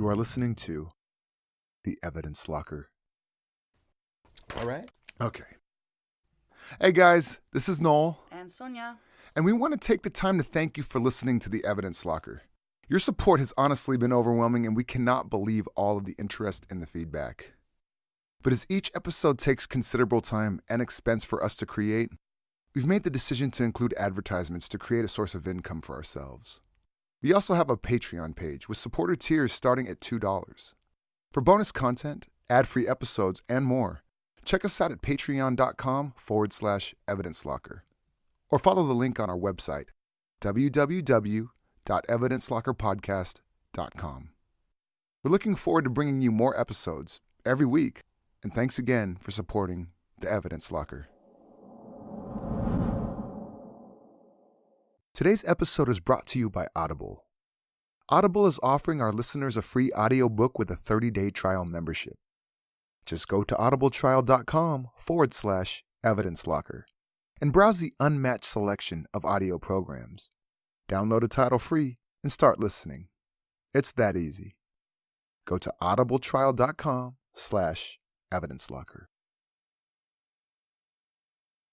You are listening to The Evidence Locker. All right. Okay. Hey guys, this is Noel. And Sonya. And we want to take the time to thank you for listening to The Evidence Locker. Your support has honestly been overwhelming, and we cannot believe all of the interest and the feedback. But as each episode takes considerable time and expense for us to create, we've made the decision to include advertisements to create a source of income for ourselves. We also have a Patreon page with supporter tiers starting at $2. For bonus content, ad-free episodes, and more, check us out at patreon.com/evidencelocker. Or follow the link on our website, www.evidencelockerpodcast.com. We're looking forward to bringing you more episodes every week, and thanks again for supporting the Evidence Locker. Today's episode is brought to you by Audible. Audible is offering our listeners a free audiobook with a 30-day trial membership. Just go to audibletrial.com/evidencelocker and browse the unmatched selection of audio programs. Download a title free and start listening. It's that easy. Go to audibletrial.com/evidencelocker.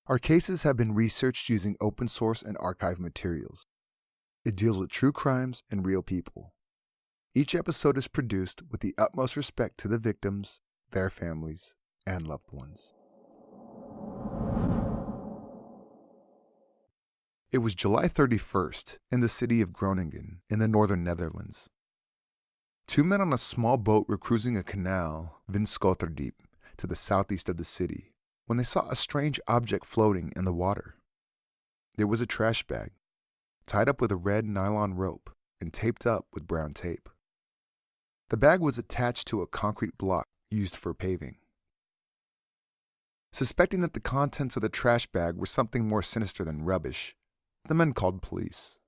Our cases have been researched using open source and archive materials. It deals with true crimes and real people. Each episode is produced with the utmost respect to the victims, their families, and loved ones. It was July 31st in the city of Groningen in the northern Netherlands. Two men on a small boat were cruising a canal, Vinson, to the southeast of the city, when they saw a strange object floating in the water. It was a trash bag, tied up with a red nylon rope and taped up with brown tape. The bag was attached to a concrete block used for paving. Suspecting that the contents of the trash bag were something more sinister than rubbish, the men called police.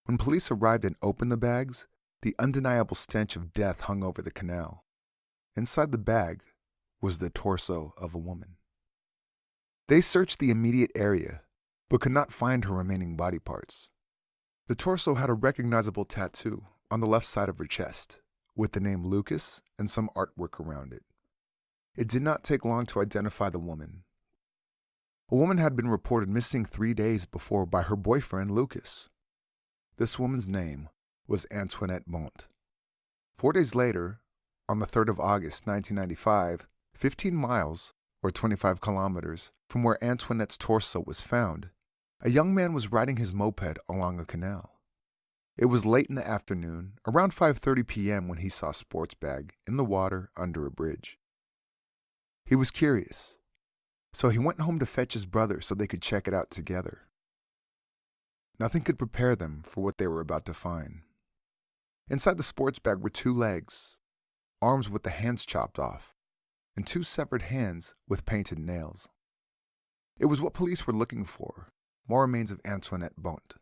When police arrived and opened the bags, the undeniable stench of death hung over the canal. Inside the bag was the torso of a woman. They searched the immediate area, but could not find her remaining body parts. The torso had a recognizable tattoo on the left side of her chest, with the name Lucas and some artwork around it. It did not take long to identify the woman. A woman had been reported missing 3 days before by her boyfriend, Lucas. This woman's name was Antoinette Bont. 4 days later, on the 3rd of August, 1995, 15 miles, or 25 kilometers, from where Antoinette's torso was found, a young man was riding his moped along a canal. It was late in the afternoon, around 5:30 p.m., when he saw a sports bag in the water under a bridge. He was curious, so he went home to fetch his brother so they could check it out together. Nothing could prepare them for what they were about to find. Inside the sports bag were 2 legs, arms with the hands chopped off, and 2 severed hands with painted nails. It was what police were looking for, more remains of Antoinette Bont.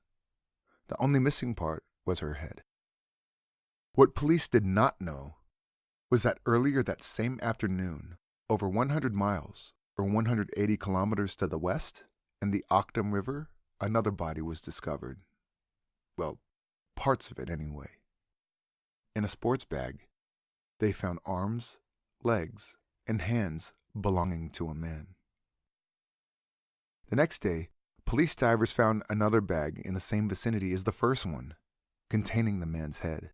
The only missing part was her head. What police did not know was that earlier that same afternoon, over 100 miles, or 180 kilometers to the west, in the Octum River, another body was discovered. Well, parts of it anyway. In a sports bag, they found arms, legs, and hands belonging to a man. The next day, police divers found another bag in the same vicinity as the first one, containing the man's head.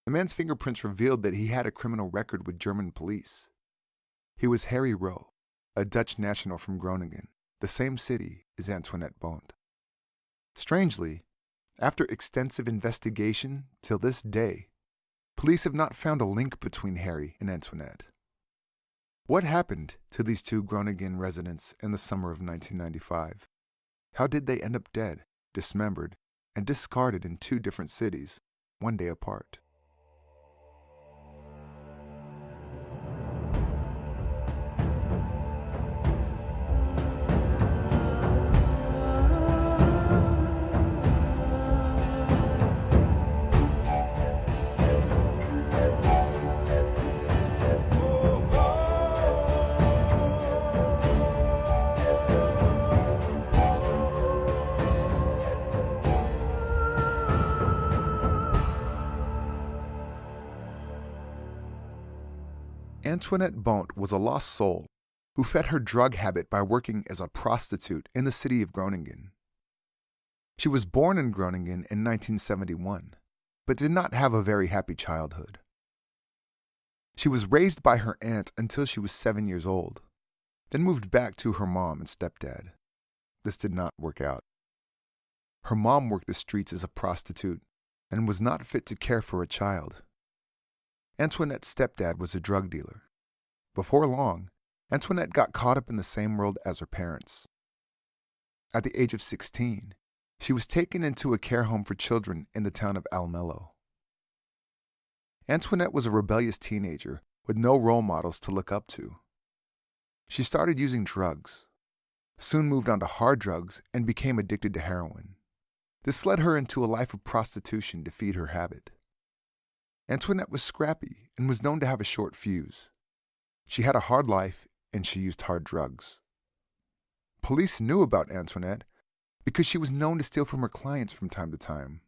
The man's fingerprints revealed that he had a criminal record with German police. He was Harry Rowe, a Dutch national from Groningen, the same city as Antoinette Bont. Strangely, after extensive investigation till this day, police have not found a link between Harry and Antoinette. What happened to these 2 Groningen residents in the summer of 1995? How did they end up dead, dismembered, and discarded in 2 different cities, 1 day apart? Antoinette Bont was a lost soul who fed her drug habit by working as a prostitute in the city of Groningen. She was born in Groningen in 1971, but did not have a very happy childhood. She was raised by her aunt until she was 7 years old, then moved back to her mom and stepdad. This did not work out. Her mom worked the streets as a prostitute and was not fit to care for a child. Antoinette's stepdad was a drug dealer. Before long, Antoinette got caught up in the same world as her parents. At the age of 16, she was taken into a care home for children in the town of Almelo. Antoinette was a rebellious teenager with no role models to look up to. She started using drugs, soon moved on to hard drugs, and became addicted to heroin. This led her into a life of prostitution to feed her habit. Antoinette was scrappy and was known to have a short fuse. She had a hard life and she used hard drugs. Police knew about Antoinette because she was known to steal from her clients from time to time.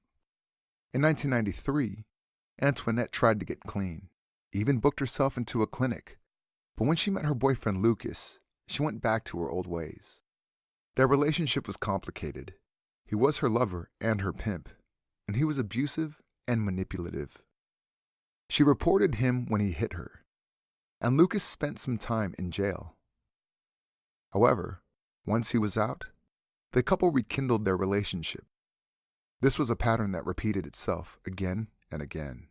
In 1993, Antoinette tried to get clean, even booked herself into a clinic, but when she met her boyfriend Lucas, she went back to her old ways. Their relationship was complicated. He was her lover and her pimp, and he was abusive and manipulative. She reported him when he hit her, and Lucas spent some time in jail. However, once he was out, the couple rekindled their relationship. This was a pattern that repeated itself again and again.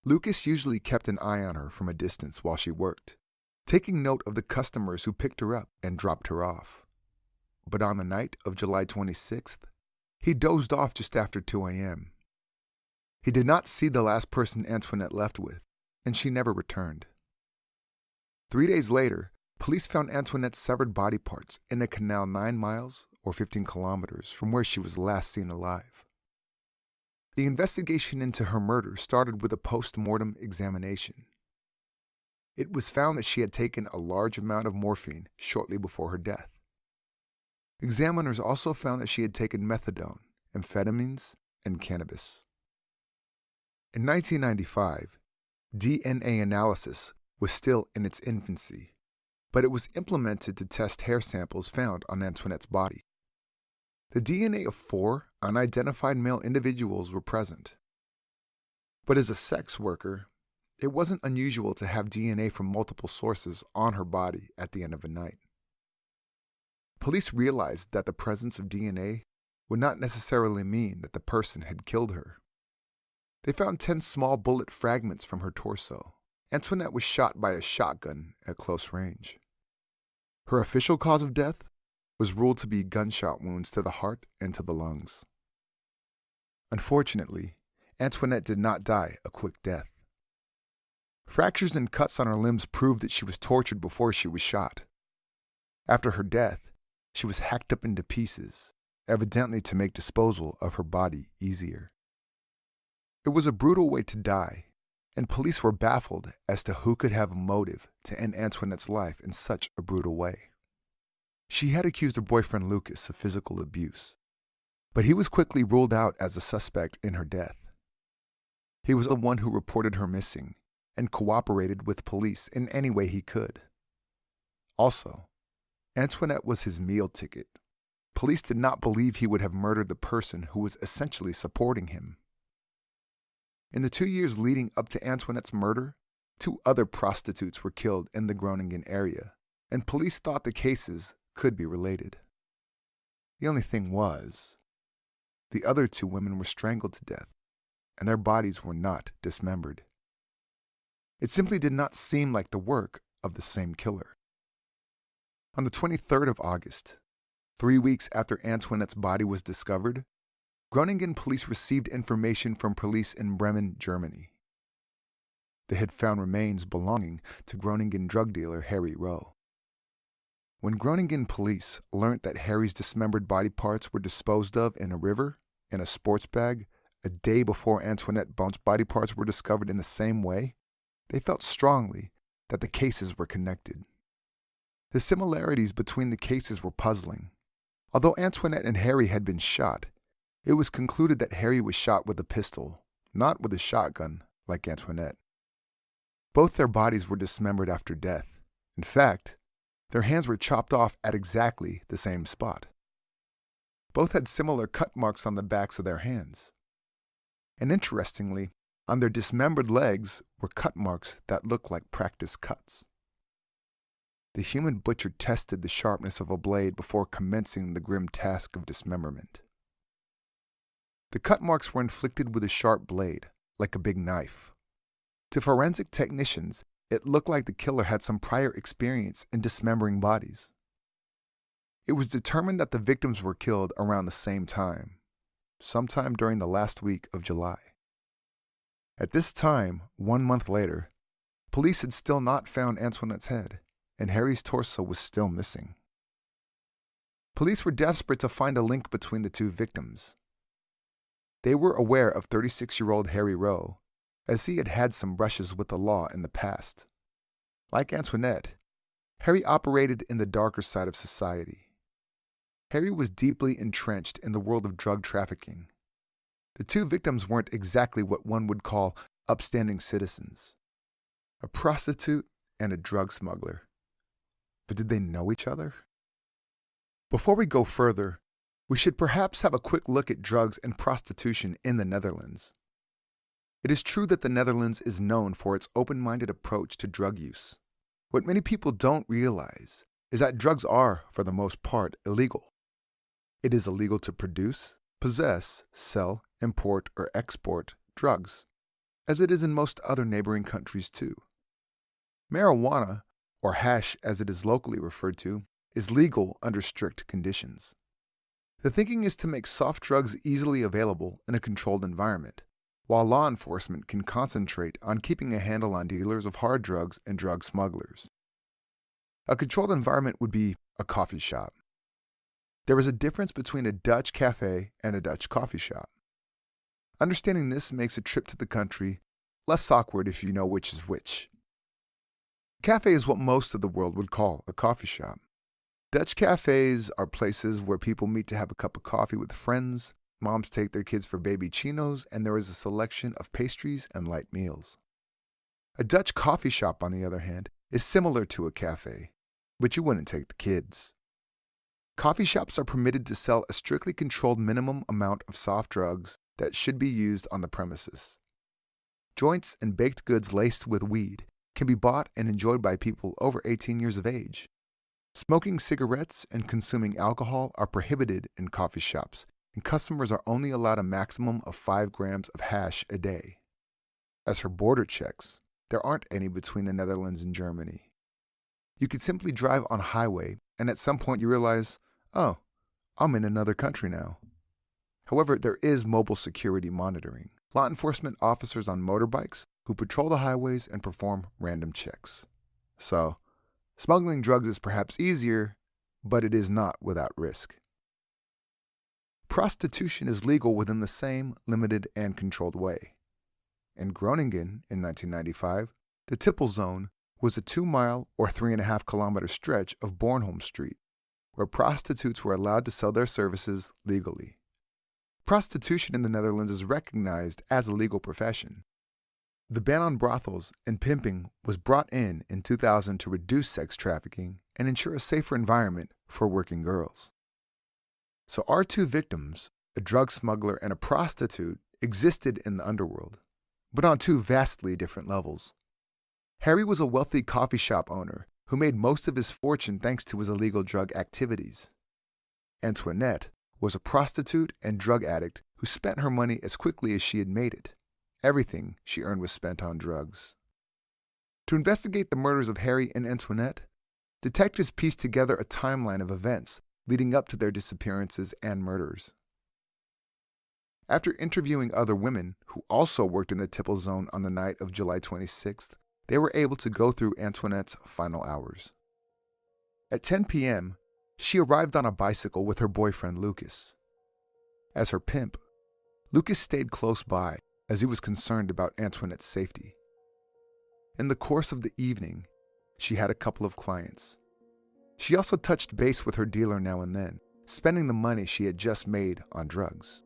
Lucas usually kept an eye on her from a distance while she worked, taking note of the customers who picked her up and dropped her off. But on the night of July 26th, he dozed off just after 2 a.m. He did not see the last person Antoinette left with, and she never returned. 3 days later, police found Antoinette's severed body parts in a canal 9 miles or 15 kilometers from where she was last seen alive. The investigation into her murder started with a post-mortem examination. It was found that she had taken a large amount of morphine shortly before her death. Examiners also found that she had taken methadone, amphetamines, and cannabis. In 1995, DNA analysis was still in its infancy, but it was implemented to test hair samples found on Antoinette's body. The DNA of 4 unidentified male individuals were present. But as a sex worker, it wasn't unusual to have DNA from multiple sources on her body at the end of a night. Police realized that the presence of DNA would not necessarily mean that the person had killed her. They found 10 small bullet fragments from her torso. Antoinette was shot by a shotgun at close range. Her official cause of death was ruled to be gunshot wounds to the heart and to the lungs. Unfortunately, Antoinette did not die a quick death. Fractures and cuts on her limbs proved that she was tortured before she was shot. After her death, she was hacked up into pieces, evidently to make disposal of her body easier. It was a brutal way to die, and police were baffled as to who could have a motive to end Antoinette's life in such a brutal way. She had accused her boyfriend Lucas of physical abuse, but he was quickly ruled out as a suspect in her death. He was the one who reported her missing and cooperated with police in any way he could. Also, Antoinette was his meal ticket. Police did not believe he would have murdered the person who was essentially supporting him. In the 2 years leading up to Antoinette's murder, 2 other prostitutes were killed in the Groningen area, and police thought the cases could be related. The only thing was, the other 2 women were strangled to death, and their bodies were not dismembered. It simply did not seem like the work of the same killer. On the 23rd of August, 3 weeks after Antoinette's body was discovered, Groningen police received information from police in Bremen, Germany. They had found remains belonging to Groningen drug dealer Harry Rowe. When Groningen police learned that Harry's dismembered body parts were disposed of in a river, in a sports bag, a day before Antoinette Bont's body parts were discovered in the same way, they felt strongly that the cases were connected. The similarities between the cases were puzzling. Although Antoinette and Harry had been shot, it was concluded that Harry was shot with a pistol, not with a shotgun like Antoinette. Both their bodies were dismembered after death. In fact, their hands were chopped off at exactly the same spot. Both had similar cut marks on the backs of their hands. And interestingly, on their dismembered legs were cut marks that looked like practice cuts. The human butcher tested the sharpness of a blade before commencing the grim task of dismemberment. The cut marks were inflicted with a sharp blade, like a big knife. To forensic technicians, it looked like the killer had some prior experience in dismembering bodies. It was determined that the victims were killed around the same time, sometime during the last week of July. At this time, 1 month later, police had still not found Antoinette's head, and Harry's torso was still missing. Police were desperate to find a link between the two victims. They were aware of 36-year-old Harry Rowe, as he had had some brushes with the law in the past. Like Antoinette, Harry operated in the darker side of society. Harry was deeply entrenched in the world of drug trafficking. The two victims weren't exactly what one would call upstanding citizens. A prostitute and a drug smuggler. But did they know each other? Before we go further, we should perhaps have a quick look at drugs and prostitution in the Netherlands. It is true that the Netherlands is known for its open-minded approach to drug use. What many people don't realize is that drugs are, for the most part, illegal. It is illegal to produce, possess, sell, import, or export drugs, as it is in most other neighboring countries too. Marijuana, or hash as it is locally referred to, is legal under strict conditions. The thinking is to make soft drugs easily available in a controlled environment, while law enforcement can concentrate on keeping a handle on dealers of hard drugs and drug smugglers. A controlled environment would be a coffee shop. There is a difference between a Dutch cafe and a Dutch coffee shop. Understanding this makes a trip to the country less awkward if you know which is which. A cafe is what most of the world would call a coffee shop. Dutch cafes are places where people meet to have a cup of coffee with friends, moms take their kids for baby chinos, and there is a selection of pastries and light meals. A Dutch coffee shop, on the other hand, is similar to a cafe, but you wouldn't take the kids. Coffee shops are permitted to sell a strictly controlled minimum amount of soft drugs that should be used on the premises. Joints and baked goods laced with weed can be bought and enjoyed by people over 18 years of age. Smoking cigarettes and consuming alcohol are prohibited in coffee shops, and customers are only allowed a maximum of 5 grams of hash a day. As for border checks, there aren't any between the Netherlands and Germany. You could simply drive on a highway, and at some point you realize, oh, I'm in another country now. However, there is mobile security monitoring. Law enforcement officers on motorbikes who patrol the highways and perform random checks. So, smuggling drugs is perhaps easier, but it is not without risk. Prostitution is legal within the same limited and controlled way. In Groningen, in 1995, the Tipple Zone was a 2-mile or 3.5-kilometer stretch of Bornholm Street, where prostitutes were allowed to sell their services legally. Prostitution in the Netherlands is recognized as a legal profession. The ban on brothels and pimping was brought in 2000 to reduce sex trafficking and ensure a safer environment for working girls. So our two victims, a drug smuggler and a prostitute, existed in the underworld, but on two vastly different levels. Harry was a wealthy coffee shop owner who made most of his fortune thanks to his illegal drug activities. Antoinette was a prostitute and drug addict who spent her money as quickly as she had made it. Everything she earned was spent on drugs. To investigate the murders of Harry and Antoinette, detectives pieced together a timeline of events leading up to their disappearances and murders. After interviewing other women who also worked in the Tipple Zone on the night of July 26th, they were able to go through Antoinette's final hours. At 10 p.m., she arrived on a bicycle with her boyfriend Lucas. As her pimp, Lucas stayed close by as he was concerned about Antoinette's safety. In the course of the evening, she had a couple of clients. She also touched base with her dealer now and then, spending the money she had just made on drugs.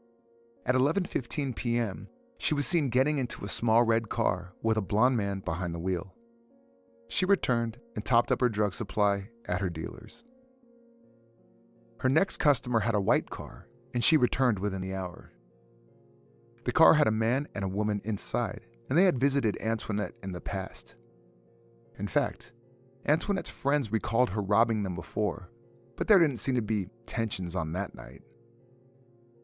At 11:15 p.m., she was seen getting into a small red car with a blond man behind the wheel. She returned and topped up her drug supply at her dealer's. Her next customer had a white car, and she returned within the hour. The car had a man and a woman inside, and they had visited Antoinette in the past. In fact, Antoinette's friends recalled her robbing them before, but there didn't seem to be tensions on that night.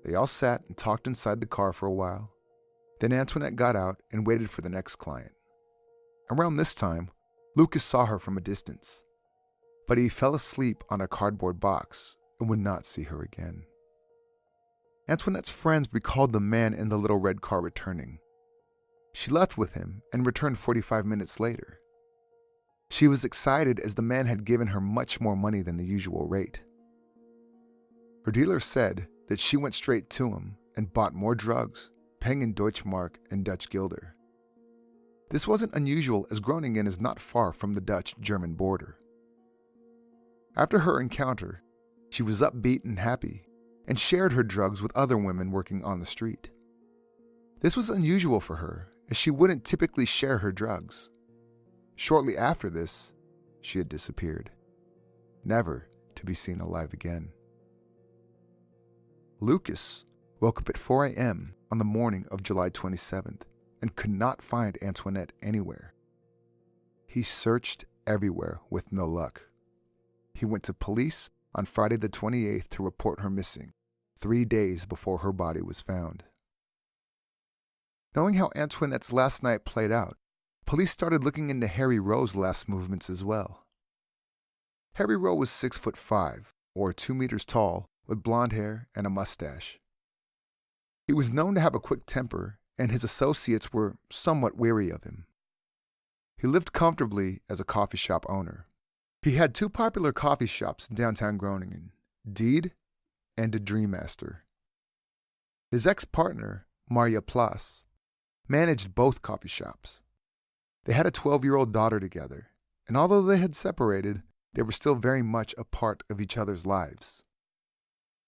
They all sat and talked inside the car for a while. Then Antoinette got out and waited for the next client. Around this time, Lucas saw her from a distance, but he fell asleep on a cardboard box and would not see her again. Antoinette's friends recalled the man in the little red car returning. She left with him and returned 45 minutes later. She was excited as the man had given her much more money than the usual rate. Her dealer said that she went straight to him and bought more drugs, paying in Deutschmark and Dutch Guilder. This wasn't unusual as Groningen is not far from the Dutch-German border. After her encounter, she was upbeat and happy and shared her drugs with other women working on the street. This was unusual for her as she wouldn't typically share her drugs. Shortly after this, she had disappeared, never to be seen alive again. Lucas woke up at 4 a.m. on the morning of July 27th and could not find Antoinette anywhere. He searched everywhere with no luck. He went to police on Friday the 28th to report her missing, 3 days before her body was found. Knowing how Antoinette's last night played out, police started looking into Harry Rowe's last movements as well. Harry Rowe was 6'5", or 2 meters tall, with blonde hair and a mustache. He was known to have a quick temper, and his associates were somewhat weary of him. He lived comfortably as a coffee shop owner. He had 2 popular coffee shops in downtown Groningen, Deed and a Dream Master. His ex-partner, Marja Plas, managed both coffee shops. They had a 12-year-old daughter together, and although they had separated, they were still very much a part of each other's lives.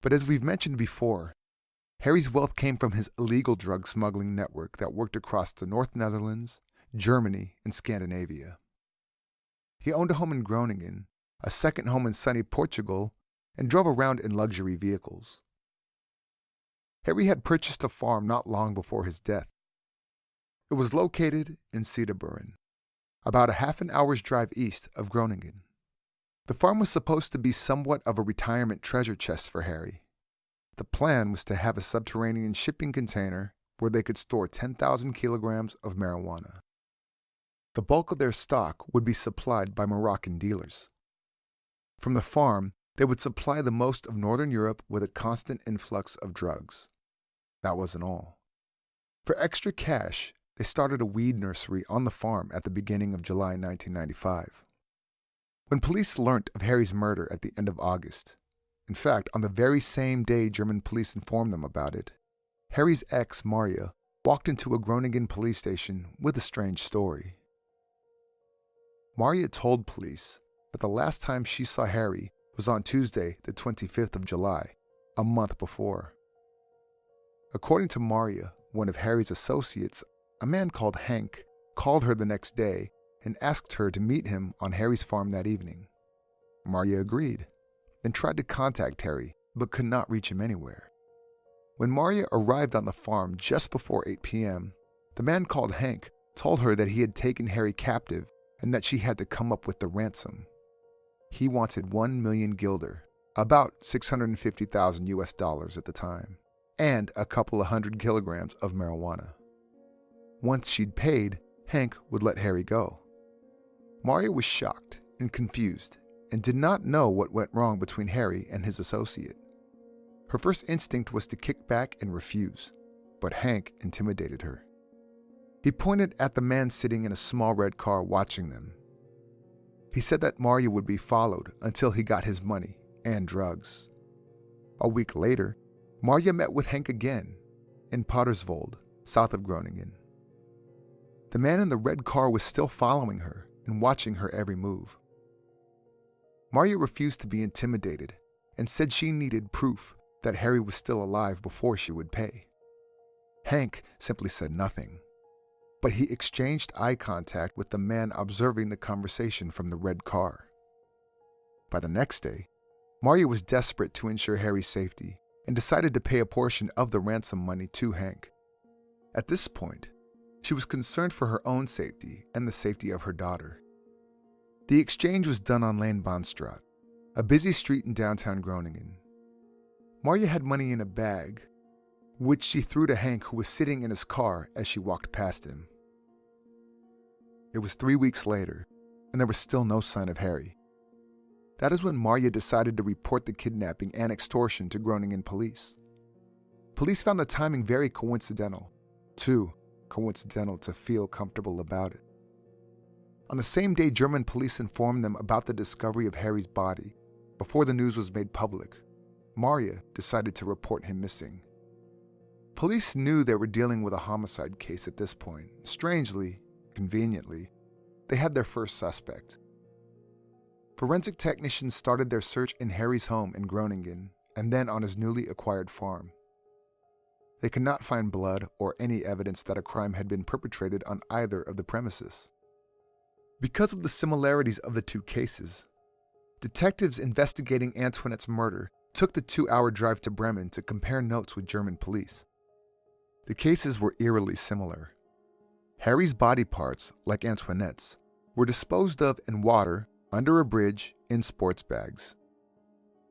But as we've mentioned before, Harry's wealth came from his illegal drug smuggling network that worked across the North Netherlands, Germany, and Scandinavia. He owned a home in Groningen, a second home in sunny Portugal, and drove around in luxury vehicles. Harry had purchased a farm not long before his death. It was located in Cedarburen, about a half an hour's drive east of Groningen. The farm was supposed to be somewhat of a retirement treasure chest for Harry. The plan was to have a subterranean shipping container where they could store 10,000 kilograms of marijuana. The bulk of their stock would be supplied by Moroccan dealers. From the farm, they would supply the most of Northern Europe with a constant influx of drugs. That wasn't all. For extra cash, they started a weed nursery on the farm at the beginning of July 1995. When police learnt of Harry's murder at the end of August, in fact, on the very same day German police informed them about it, Harry's ex, Marja, walked into a Groningen police station with a strange story. Marja told police that the last time she saw Harry was on Tuesday, the 25th of July, a month before. According to Marja, one of Harry's associates, a man called Hank, called her the next day and asked her to meet him on Harry's farm that evening. Marja agreed, then tried to contact Harry, but could not reach him anywhere. When Marja arrived on the farm just before 8 p.m., the man called Hank told her that he had taken Harry captive and that she had to come up with the ransom. He wanted 1 million guilder, about $650,000 at the time, and a couple of 100 kilograms of marijuana. Once she'd paid, Hank would let Harry go. Marja was shocked and confused and did not know what went wrong between Harry and his associate. Her first instinct was to kick back and refuse, but Hank intimidated her. He pointed at the man sitting in a small red car watching them. He said that Marja would be followed until he got his money and drugs. A week later, Marja met with Hank again in Pottersvold, south of Groningen. The man in the red car was still following her and watching her every move. Marja refused to be intimidated and said she needed proof that Harry was still alive before she would pay. Hank simply said nothing, but he exchanged eye contact with the man observing the conversation from the red car. By the next day, Marya was desperate to ensure Harry's safety and decided to pay a portion of the ransom money to Hank. At this point, she was concerned for her own safety and the safety of her daughter. The exchange was done on Lane Bondstraat, a busy street in downtown Groningen. Marya had money in a bag, which she threw to Hank, who was sitting in his car as she walked past him. It was 3 weeks later, and there was still no sign of Harry. That is when Marya decided to report the kidnapping and extortion to Groningen police. Police found the timing very coincidental, too coincidental to feel comfortable about it. On the same day German police informed them about the discovery of Harry's body, before the news was made public, Marya decided to report him missing. Police knew they were dealing with a homicide case at this point. Strangely, conveniently, they had their first suspect. Forensic technicians started their search in Harry's home in Groningen and then on his newly acquired farm. They could not find blood or any evidence that a crime had been perpetrated on either of the premises. Because of the similarities of the two cases, detectives investigating Antoinette's murder took the 2-hour drive to Bremen to compare notes with German police. The cases were eerily similar. Harry's body parts, like Antoinette's, were disposed of in water, under a bridge, in sports bags.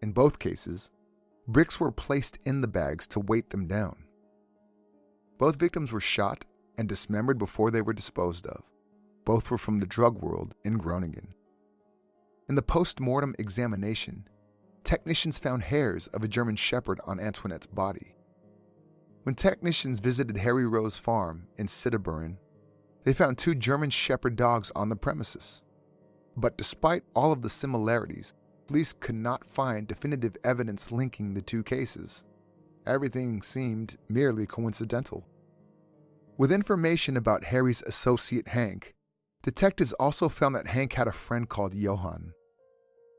In both cases, bricks were placed in the bags to weight them down. Both victims were shot and dismembered before they were disposed of. Both were from the drug world in Groningen. In the post-mortem examination, technicians found hairs of a German shepherd on Antoinette's body. When technicians visited Harry Rowe's farm in Sittenburen, they found 2 German shepherd dogs on the premises. But despite all of the similarities, police could not find definitive evidence linking the 2 cases. Everything seemed merely coincidental. With information about Harry's associate Hank, detectives also found that Hank had a friend called Johan.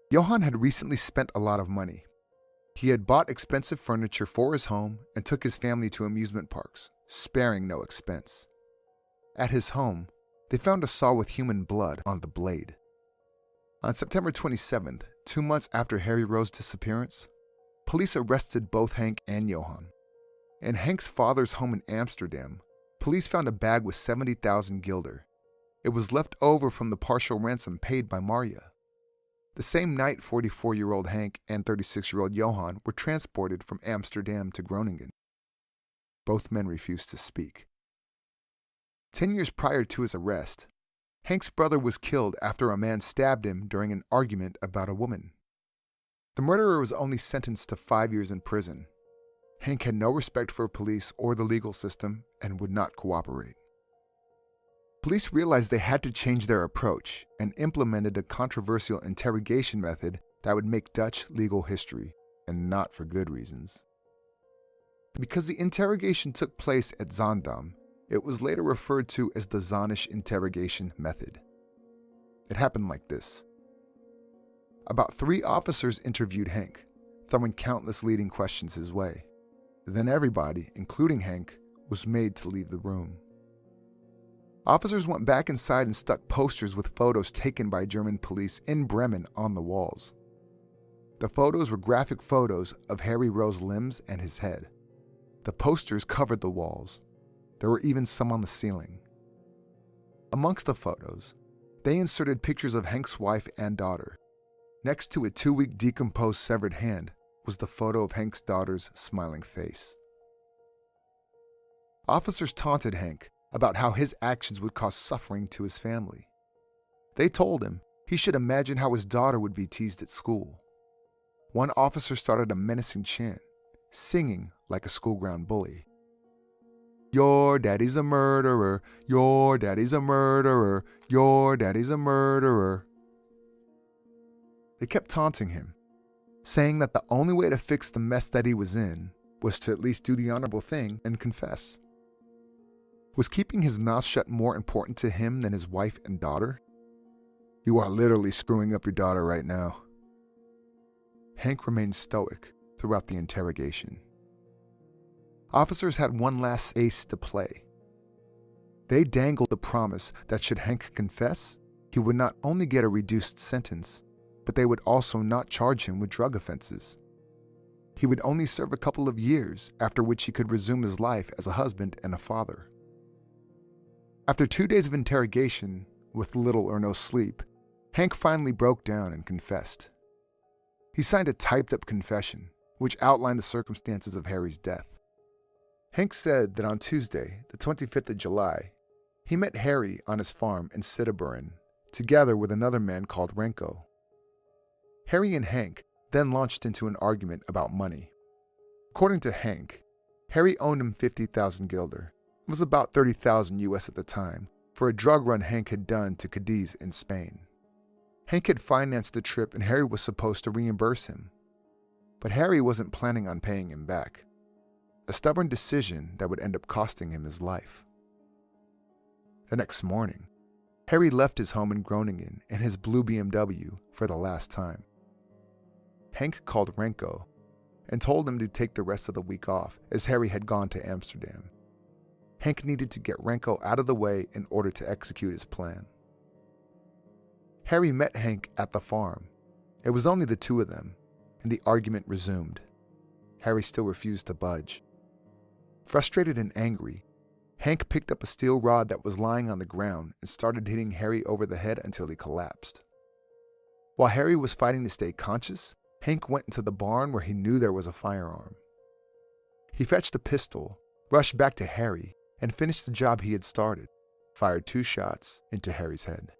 Johan had recently spent a lot of money. He had bought expensive furniture for his home and took his family to amusement parks, sparing no expense. At his home, they found a saw with human blood on the blade. On September 27th, 2 months after Harry Rowe's disappearance, police arrested both Hank and Johan. In Hank's father's home in Amsterdam, police found a bag with 70,000 guilder. It was left over from the partial ransom paid by Marya. The same night, 44-year-old Hank and 36-year-old Johan were transported from Amsterdam to Groningen. Both men refused to speak. 10 years prior to his arrest, Hank's brother was killed after a man stabbed him during an argument about a woman. The murderer was only sentenced to 5 years in prison. Hank had no respect for police or the legal system and would not cooperate. Police realized they had to change their approach and implemented a controversial interrogation method that would make Dutch legal history, and not for good reasons. Because the interrogation took place at Zaandam, it was later referred to as the Zonish interrogation method. It happened like this. About 3 officers interviewed Hank, throwing countless leading questions his way. Then everybody, including Hank, was made to leave the room. Officers went back inside and stuck posters with photos taken by German police in Bremen on the walls. The photos were graphic photos of Harry Rowe's limbs and his head. The posters covered the walls. There were even some on the ceiling. Amongst the photos, they inserted pictures of Hank's wife and daughter. Next to a 2-week decomposed severed hand was the photo of Hank's daughter's smiling face. Officers taunted Hank about how his actions would cause suffering to his family. They told him he should imagine how his daughter would be teased at school. One officer started a menacing chant, singing like a school-ground bully. Your daddy's a murderer, your daddy's a murderer, your daddy's a murderer. They kept taunting him, saying that the only way to fix the mess that he was in was to at least do the honorable thing and confess. Was keeping his mouth shut more important to him than his wife and daughter? You are literally screwing up your daughter right now. Hank remained stoic throughout the interrogation. Officers had one last ace to play. They dangled the promise that should Hank confess, he would not only get a reduced sentence, but they would also not charge him with drug offenses. He would only serve a couple of years, after which he could resume his life as a husband and a father. After 2 days of interrogation, with little or no sleep, Hank finally broke down and confessed. He signed a typed-up confession, which outlined the circumstances of Harry's death. Hank said that on Tuesday, the 25th of July, he met Harry on his farm in Sitterburen, together with another man called Renko. Harry and Hank then launched into an argument about money. According to Hank, Harry owed him 50,000 guilder. It was about 30,000 US at the time, for a drug run Hank had done to Cadiz in Spain. Hank had financed the trip and Harry was supposed to reimburse him. But Harry wasn't planning on paying him back. A stubborn decision that would end up costing him his life. The next morning, Harry left his home in Groningen in his blue BMW for the last time. Hank called Renko and told him to take the rest of the week off as Harry had gone to Amsterdam. Hank needed to get Renko out of the way in order to execute his plan. Harry met Hank at the farm. It was only the two of them, and the argument resumed. Harry still refused to budge. Frustrated and angry, Hank picked up a steel rod that was lying on the ground and started hitting Harry over the head until he collapsed. While Harry was fighting to stay conscious, Hank went into the barn where he knew there was a firearm. He fetched a pistol, rushed back to Harry, and finished the job he had started, fired 2 shots into Harry's head.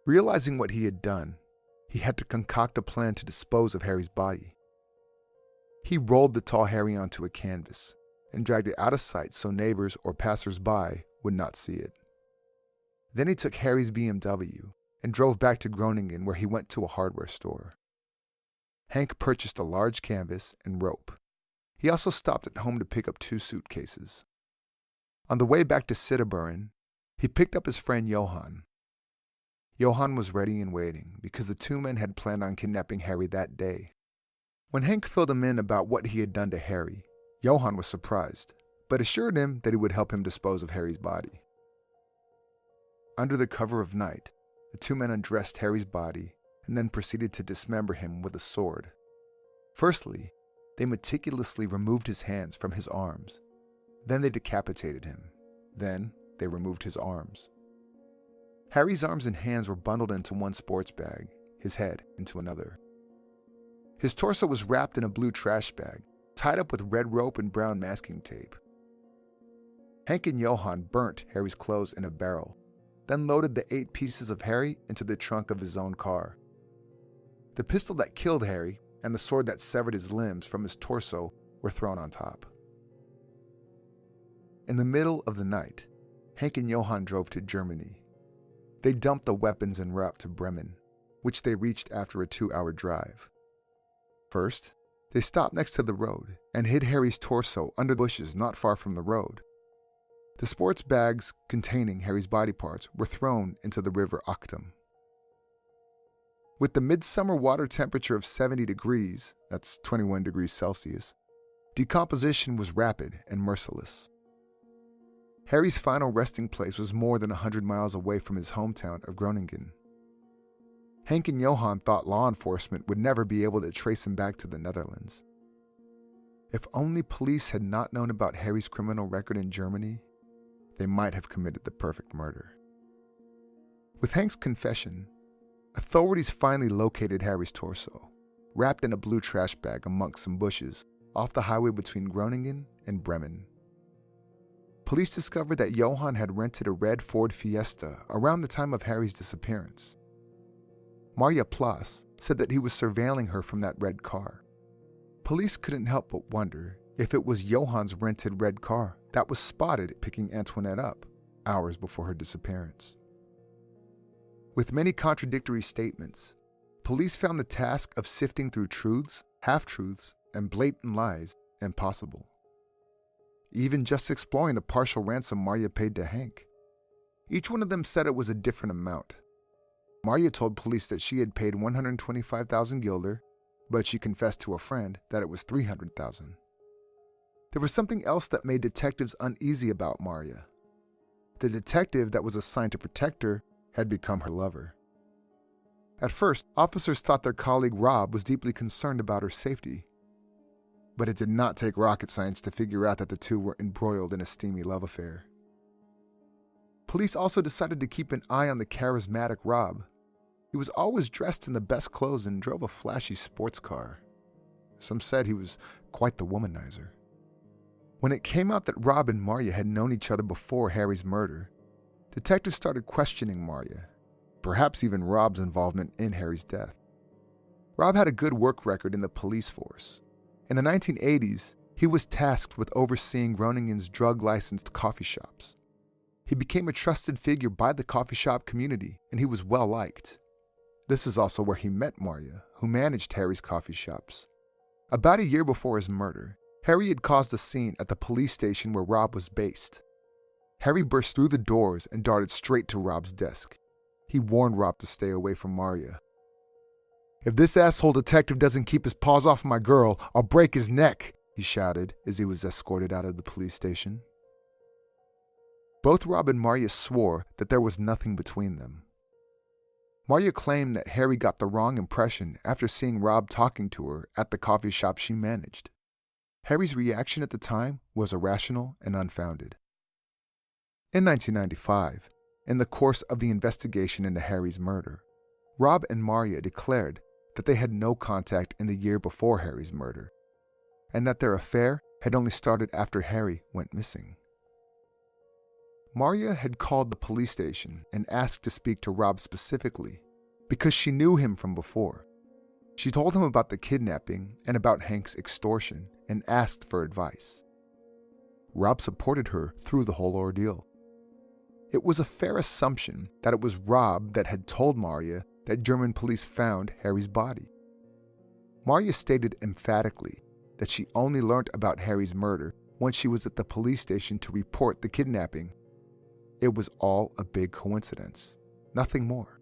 Realizing what he had done, he had to concoct a plan to dispose of Harry's body. He rolled the tall Harry onto a canvas and dragged it out of sight so neighbors or passers-by would not see it. Then he took Harry's BMW and drove back to Groningen where he went to a hardware store. Hank purchased a large canvas and rope. He also stopped at home to pick up 2 suitcases. On the way back to Sitterburen, he picked up his friend Johan. Johan was ready and waiting because the 2 men had planned on kidnapping Harry that day. When Hank filled him in about what he had done to Harry, Johan was surprised, but assured him that he would help him dispose of Harry's body. Under the cover of night, the 2 men undressed Harry's body and then proceeded to dismember him with a sword. Firstly, they meticulously removed his hands from his arms. Then they decapitated him. Then they removed his arms. Harry's arms and hands were bundled into one sports bag, his head into another. His torso was wrapped in a blue trash bag, tied up with red rope and brown masking tape. Hank and Johan burnt Harry's clothes in a barrel, then loaded the 8 pieces of Harry into the trunk of his own car. The pistol that killed Harry and the sword that severed his limbs from his torso were thrown on top. In the middle of the night, Hank and Johan drove to Germany. They dumped the weapons en route to Bremen, which they reached after a 2-hour drive. First, they stopped next to the road and hid Harry's torso under bushes not far from the road. The sports bags containing Harry's body parts were thrown into the river Achtum. With the midsummer water temperature of 70 degrees, that's 21 degrees Celsius, decomposition was rapid and merciless. Harry's final resting place was more than 100 miles away from his hometown of Groningen. Hank and Johan thought law enforcement would never be able to trace him back to the Netherlands. If only police had not known about Harry's criminal record in Germany, they might have committed the perfect murder. With Hank's confession, authorities finally located Harry's torso, wrapped in a blue trash bag amongst some bushes off the highway between Groningen and Bremen. Police discovered that Johan had rented a red Ford Fiesta around the time of Harry's disappearance. Marja Plas said that he was surveilling her from that red car. Police couldn't help but wonder if it was Johan's rented red car that was spotted picking Antoinette up hours before her disappearance. With many contradictory statements, police found the task of sifting through truths, half-truths, and blatant lies impossible. Even just exploring the partial ransom Marja paid to Hank. Each one of them said it was a different amount. Marja told police that she had paid 125,000 guilder, but she confessed to a friend that it was 300,000. There was something else that made detectives uneasy about Marja. the detective that was assigned to protect her had become her lover. At first, officers thought their colleague Rob was deeply concerned about her safety. But it did not take rocket science to figure out that the two were embroiled in a steamy love affair. Police also decided to keep an eye on the charismatic Rob. He was always dressed in the best clothes and drove a flashy sports car. Some said he was quite the womanizer. When it came out that Rob and Marya had known each other before Harry's murder, detectives started questioning Marya, perhaps even Rob's involvement in Harry's death. Rob had a good work record in the police force. In the 1980s, he was tasked with overseeing Groningen's drug-licensed coffee shops. He became a trusted figure by the coffee shop community, and he was well-liked. This is also where he met Marya, who managed Harry's coffee shops. About a year before his murder, Harry had caused a scene at the police station where Rob was based. Harry burst through the doors and darted straight to Rob's desk. He warned Rob to stay away from Marya. "If this asshole detective doesn't keep his paws off my girl, I'll break his neck," he shouted as he was escorted out of the police station. Both Rob and Marya swore that there was nothing between them. Marya claimed that Harry got the wrong impression after seeing Rob talking to her at the coffee shop she managed. Harry's reaction at the time was irrational and unfounded. In 1995, in the course of the investigation into Harry's murder, Rob and Marya declared that they had no contact in the year before Harry's murder, and that their affair had only started after Harry went missing. Marya had called the police station and asked to speak to Rob specifically because she knew him from before. She told him about the kidnapping and about Hank's extortion and asked for advice. Rob supported her through the whole ordeal. It was a fair assumption that it was Rob that had told Marya that German police found Harry's body. Marya stated emphatically that she only learned about Harry's murder when she was at the police station to report the kidnapping. It was all a big coincidence, nothing more.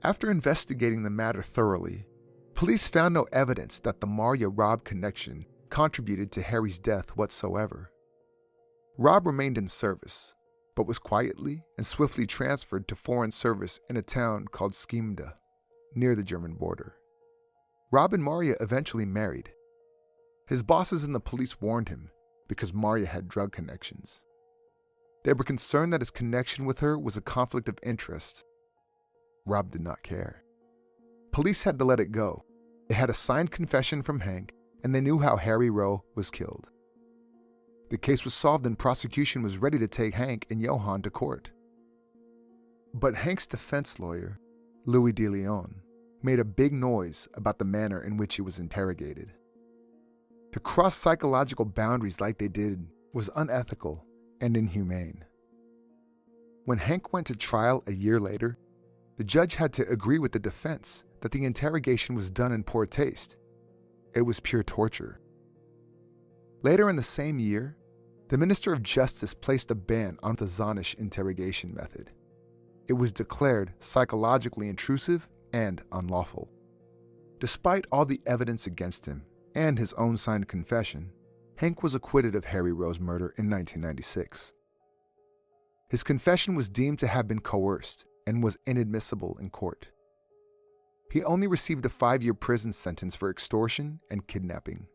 After investigating the matter thoroughly, police found no evidence that the Marya-Rob connection contributed to Harry's death whatsoever. Rob remained in service, but was quietly and swiftly transferred to foreign service in a town called Skimda, near the German border. Rob and Marya eventually married. His bosses in the police warned him because Marya had drug connections. They were concerned that his connection with her was a conflict of interest. Rob did not care. Police had to let it go. They had a signed confession from Hank, and they knew how Harry Rowe was killed. The case was solved and prosecution was ready to take Hank and Johann to court. But Hank's defense lawyer, Louis de Leon, made a big noise about the manner in which he was interrogated. To cross psychological boundaries like they did was unethical and inhumane. When Hank went to trial a year later, the judge had to agree with the defense that the interrogation was done in poor taste. It was pure torture. Later in the same year, the Minister of Justice placed a ban on the Zonish interrogation method. It was declared psychologically intrusive and unlawful. Despite all the evidence against him and his own signed confession, Hank was acquitted of Harry Rowe's murder in 1996. His confession was deemed to have been coerced and was inadmissible in court. He only received a 5-year prison sentence for extortion and kidnapping.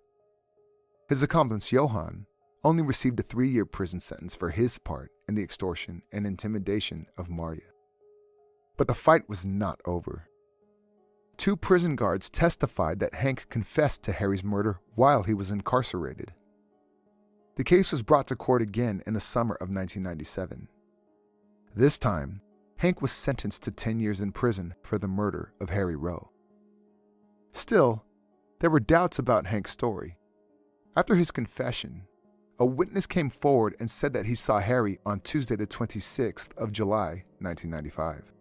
His accomplice Johann only received a 3-year prison sentence for his part in the extortion and intimidation of Marya. But the fight was not over. 2 prison guards testified that Hank confessed to Harry's murder while he was incarcerated. The case was brought to court again in the summer of 1997. This time, Hank was sentenced to 10 years in prison for the murder of Harry Rowe. Still, there were doubts about Hank's story. After his confession, a witness came forward and said that he saw Harry on Tuesday the 26th of July, 1995.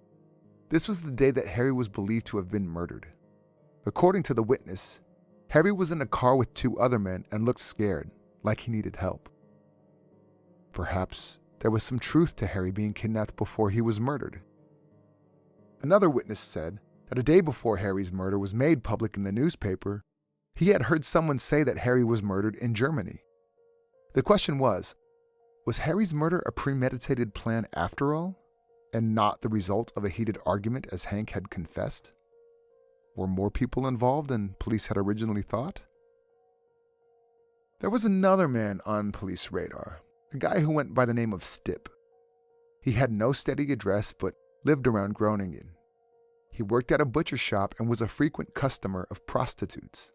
This was the day that Harry was believed to have been murdered. According to the witness, Harry was in a car with 2 other men and looked scared, like he needed help. Perhaps there was some truth to Harry being kidnapped before he was murdered. Another witness said that a day before Harry's murder was made public in the newspaper, he had heard someone say that Harry was murdered in Germany. The question was Was Harry's murder a premeditated plan after all, and not the result of a heated argument as Hank had confessed? Were more people involved than police had originally thought? There was another man on police radar, a guy who went by the name of Stipp. He had no steady address but lived around Groningen. He worked at a butcher shop and was a frequent customer of prostitutes.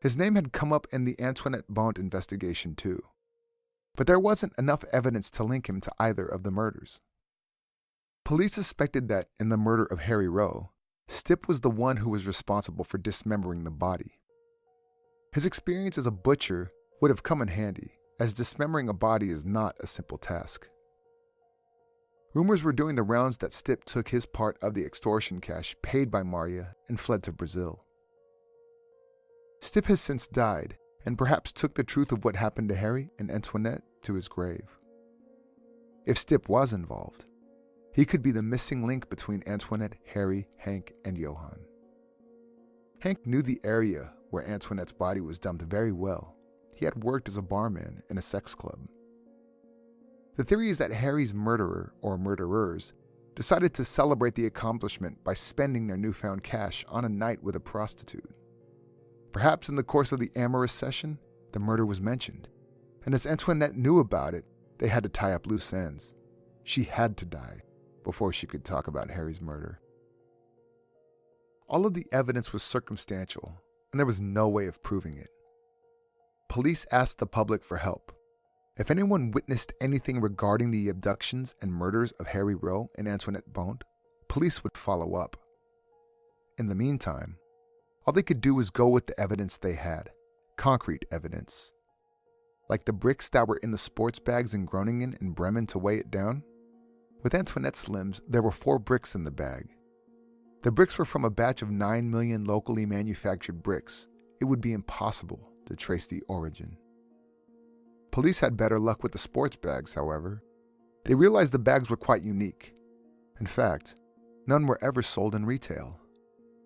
His name had come up in the Antoinette Bond investigation too, but there wasn't enough evidence to link him to either of the murders. Police suspected that in the murder of Harry Rowe, Stipp was the one who was responsible for dismembering the body. His experience as a butcher would have come in handy, as dismembering a body is not a simple task. Rumors were doing the rounds that Stipp took his part of the extortion cash paid by Maria and fled to Brazil. Stipp has since died, and perhaps took the truth of what happened to Harry and Antoinette to his grave. If Stipp was involved, he could be the missing link between Antoinette, Harry, Hank, and Johann. Hank knew the area where Antoinette's body was dumped very well. He had worked as a barman in a sex club. The theory is that Harry's murderer, or murderers, decided to celebrate the accomplishment by spending their newfound cash on a night with a prostitute. Perhaps in the course of the amorous session, the murder was mentioned, and as Antoinette knew about it, they had to tie up loose ends. She had to die before she could talk about Harry's murder. All of the evidence was circumstantial, and there was no way of proving it. Police asked the public for help. If anyone witnessed anything regarding the abductions and murders of Harry Rowe and Antoinette Bond, police would follow up. In the meantime, all they could do was go with the evidence they had, concrete evidence. Like the bricks that were in the sports bags in Groningen and Bremen to weigh it down. With Antoinette's limbs, there were 4 bricks in the bag. The bricks were from a batch of 9 million locally manufactured bricks. It would be impossible to trace the origin. Police had better luck with the sports bags, however. They realized the bags were quite unique. In fact, none were ever sold in retail.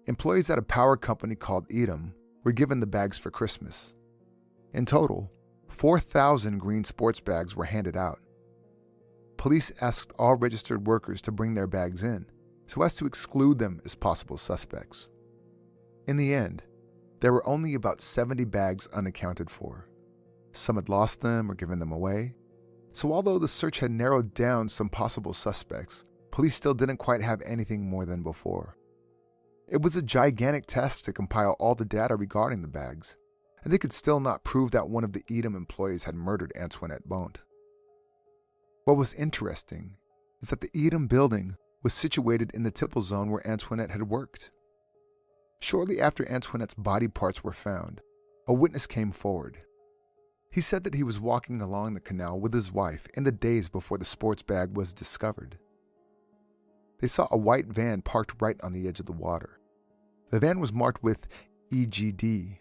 Employees at a power company called Edam were given the bags for Christmas. In total, 4,000 green sports bags were handed out. Police asked all registered workers to bring their bags in, so as to exclude them as possible suspects. In the end, there were only about 70 bags unaccounted for. Some had lost them or given them away. So although the search had narrowed down some possible suspects, police still didn't quite have anything more than before. It was a gigantic task to compile all the data regarding the bags, and they could still not prove that one of the Edam employees had murdered Antoinette Bond. What was interesting is that the Edam building was situated in the tipple zone where Antoinette had worked. Shortly after Antoinette's body parts were found, a witness came forward. He said that he was walking along the canal with his wife in the days before the sports bag was discovered. They saw a white van parked right on the edge of the water. The van was marked with EGD,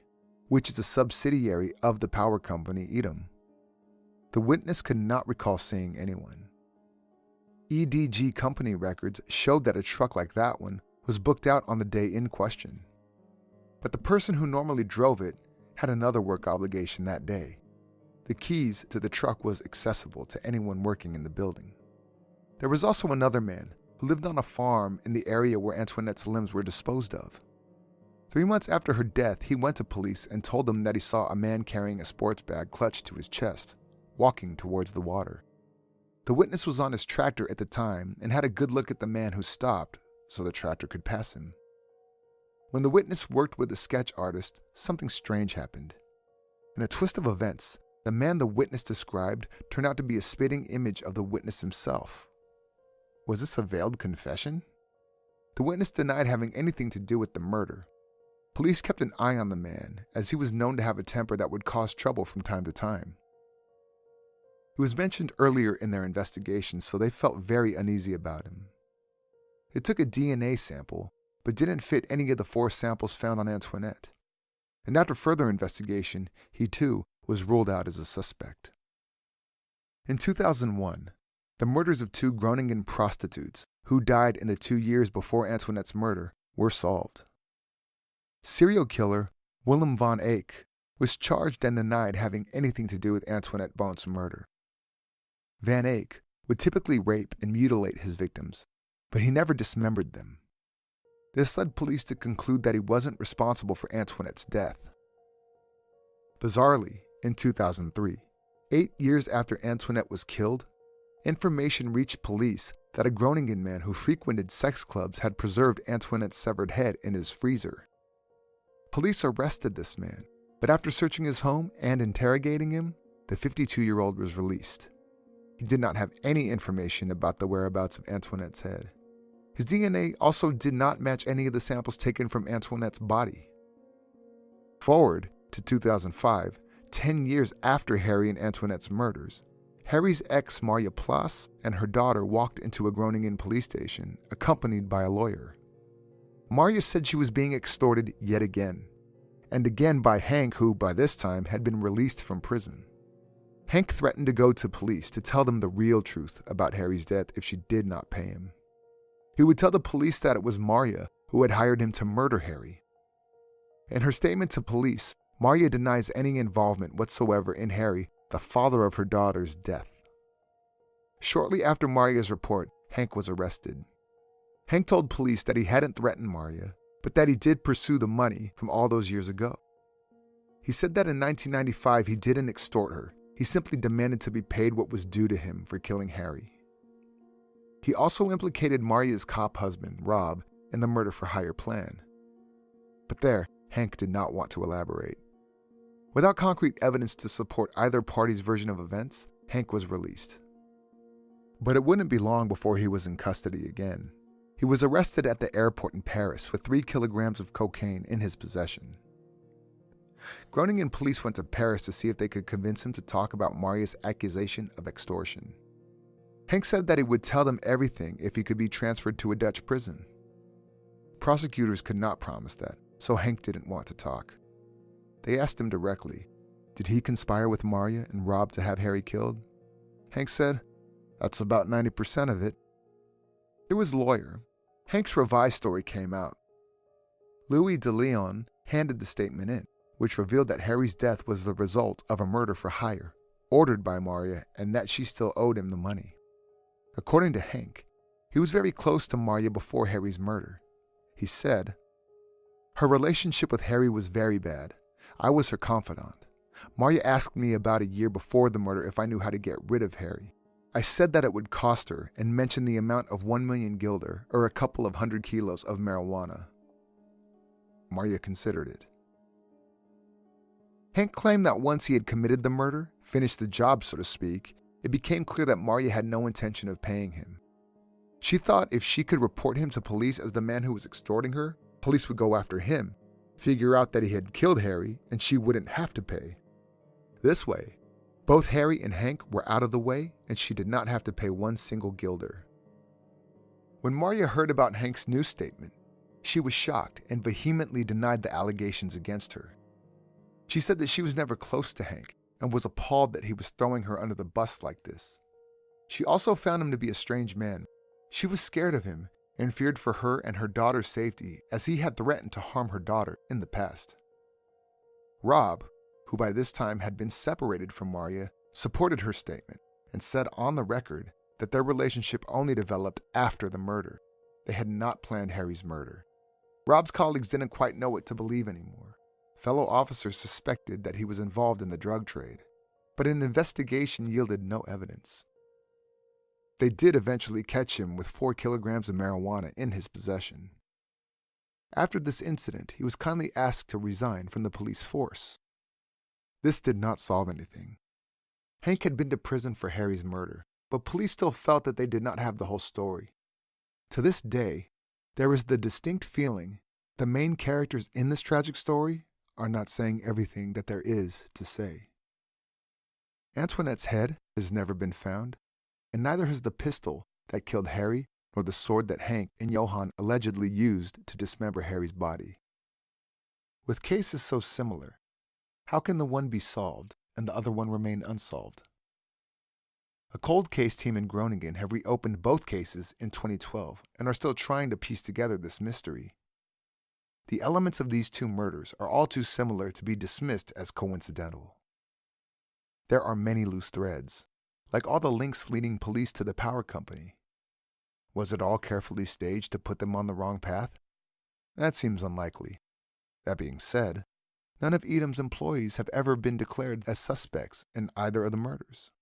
which is a subsidiary of the power company Edam. The witness could not recall seeing anyone. EDG company records showed that a truck like that one was booked out on the day in question. But the person who normally drove it had another work obligation that day. The keys to the truck was accessible to anyone working in the building. There was also another man who lived on a farm in the area where Antoinette's limbs were disposed of. 3 months after her death, he went to police and told them that he saw a man carrying a sports bag clutched to his chest, walking towards the water. The witness was on his tractor at the time and had a good look at the man who stopped so the tractor could pass him. When the witness worked with the sketch artist, something strange happened. In a twist of events, the man the witness described turned out to be a spitting image of the witness himself. Was this a veiled confession? The witness denied having anything to do with the murder. Police kept an eye on the man, as he was known to have a temper that would cause trouble from time to time. He was mentioned earlier in their investigation, so they felt very uneasy about him. They took a DNA sample, but didn't fit any of the 4 samples found on Antoinette. And after further investigation, he too was ruled out as a suspect. In 2001, the murders of 2 Groningen prostitutes, who died in the 2 years before Antoinette's murder, were solved. Serial killer Willem van Eyck was charged and denied having anything to do with Antoinette Bond's murder. Van Eyck would typically rape and mutilate his victims, but he never dismembered them. This led police to conclude that he wasn't responsible for Antoinette's death. Bizarrely, in 2003, 8 years after Antoinette was killed, information reached police that a Groningen man who frequented sex clubs had preserved Antoinette's severed head in his freezer. Police arrested this man, but after searching his home and interrogating him, the 52-year-old was released. He did not have any information about the whereabouts of Antoinette's head. His DNA also did not match any of the samples taken from Antoinette's body. Forward to 2005, 10 years after Harry and Antoinette's murders, Harry's ex Marja Plas and her daughter walked into a Groningen police station, accompanied by a lawyer. Marja said she was being extorted yet again, and again by Hank, who by this time had been released from prison. Hank threatened to go to police to tell them the real truth about Harry's death if she did not pay him. He would tell the police that it was Marja who had hired him to murder Harry. In her statement to police, Marja denies any involvement whatsoever in Harry, the father of her daughter's, death. Shortly after Marja's report, Hank was arrested. Hank told police that he hadn't threatened Marja, but that he did pursue the money from all those years ago. He said that in 1995 he didn't extort her, he simply demanded to be paid what was due to him for killing Harry. He also implicated Marja's cop husband, Rob, in the murder-for-hire plan. But there, Hank did not want to elaborate. Without concrete evidence to support either party's version of events, Hank was released. But it wouldn't be long before he was in custody again. He was arrested at the airport in Paris with 3 kilograms of cocaine in his possession. Groningen police went to Paris to see if they could convince him to talk about Marja's accusation of extortion. Hank said that he would tell them everything if he could be transferred to a Dutch prison. Prosecutors could not promise that, so Hank didn't want to talk. They asked him directly, did he conspire with Marja and Rob to have Harry killed? Hank said, that's about 90% of it. Through his lawyer, Hank's revised story came out. Louis de Leon handed the statement in, which revealed that Harry's death was the result of a murder for hire, ordered by Marja, and that she still owed him the money. According to Hank, he was very close to Marja before Harry's murder. He said, her relationship with Harry was very bad. I was her confidant. Marja asked me about a year before the murder if I knew how to get rid of Harry. I said that it would cost her and mentioned the amount of 1 million guilder, or a couple of 100 kilos of marijuana. Marja considered it. Hank claimed that once he had committed the murder, finished the job so to speak, it became clear that Marja had no intention of paying him. She thought if she could report him to police as the man who was extorting her, police would go after him, figure out that he had killed Harry, and she wouldn't have to pay. This way, both Harry and Hank were out of the way, and she did not have to pay 1 single guilder. When Marja heard about Hank's new statement, she was shocked and vehemently denied the allegations against her. She said that she was never close to Hank and was appalled that he was throwing her under the bus like this. She also found him to be a strange man. She was scared of him and feared for her and her daughter's safety, as he had threatened to harm her daughter in the past. Rob, who by this time had been separated from Marja, supported her statement and said on the record that their relationship only developed after the murder. They had not planned Harry's murder. Rob's colleagues didn't quite know what to believe anymore. Fellow officers suspected that he was involved in the drug trade, but an investigation yielded no evidence. They did eventually catch him with 4 kilograms of marijuana in his possession. After this incident, he was kindly asked to resign from the police force. This did not solve anything. Hank had been to prison for Harry's murder, but police still felt that they did not have the whole story. To this day, there is the distinct feeling the main characters in this tragic story are not saying everything that there is to say. Antoinette's head has never been found, and neither has the pistol that killed Harry nor the sword that Hank and Johan allegedly used to dismember Harry's body. With cases so similar, how can the one be solved and the other one remain unsolved? A cold case team in Groningen have reopened both cases in 2012 and are still trying to piece together this mystery. The elements of these 2 murders are all too similar to be dismissed as coincidental. There are many loose threads, like all the links leading police to the power company. Was it all carefully staged to put them on the wrong path? That seems unlikely. That being said, none of Edom's employees have ever been declared as suspects in either of the murders.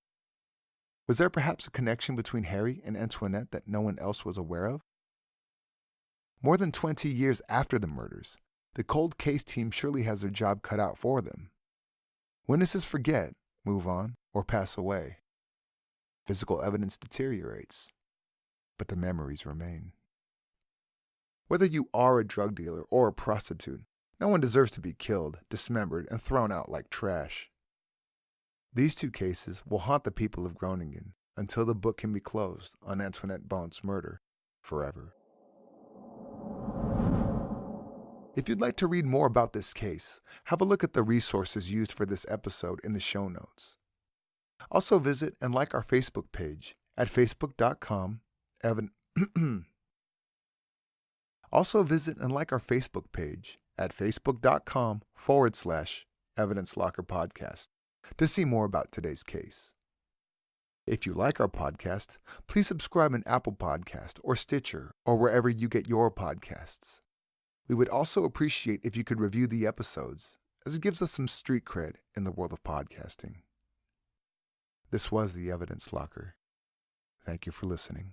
Was there perhaps a connection between Harry and Antoinette that no one else was aware of? More than 20 years after the murders, the cold case team surely has their job cut out for them. Witnesses forget, move on, or pass away. Physical evidence deteriorates, but the memories remain. Whether you are a drug dealer or a prostitute, no one deserves to be killed, dismembered, and thrown out like trash. These two cases will haunt the people of Groningen until the book can be closed on Antoinette Bont's murder forever. If you'd like to read more about this case, have a look at the resources used for this episode in the show notes. Also visit and like our Facebook page at facebook.com. Also visit and like our Facebook page at facebook.com/Evidence Locker Podcast to see more about today's case. If you like our podcast, please subscribe in Apple Podcast or Stitcher or wherever you get your podcasts. We would also appreciate if you could review the episodes, as it gives us some street cred in the world of podcasting. This was the Evidence Locker. Thank you for listening.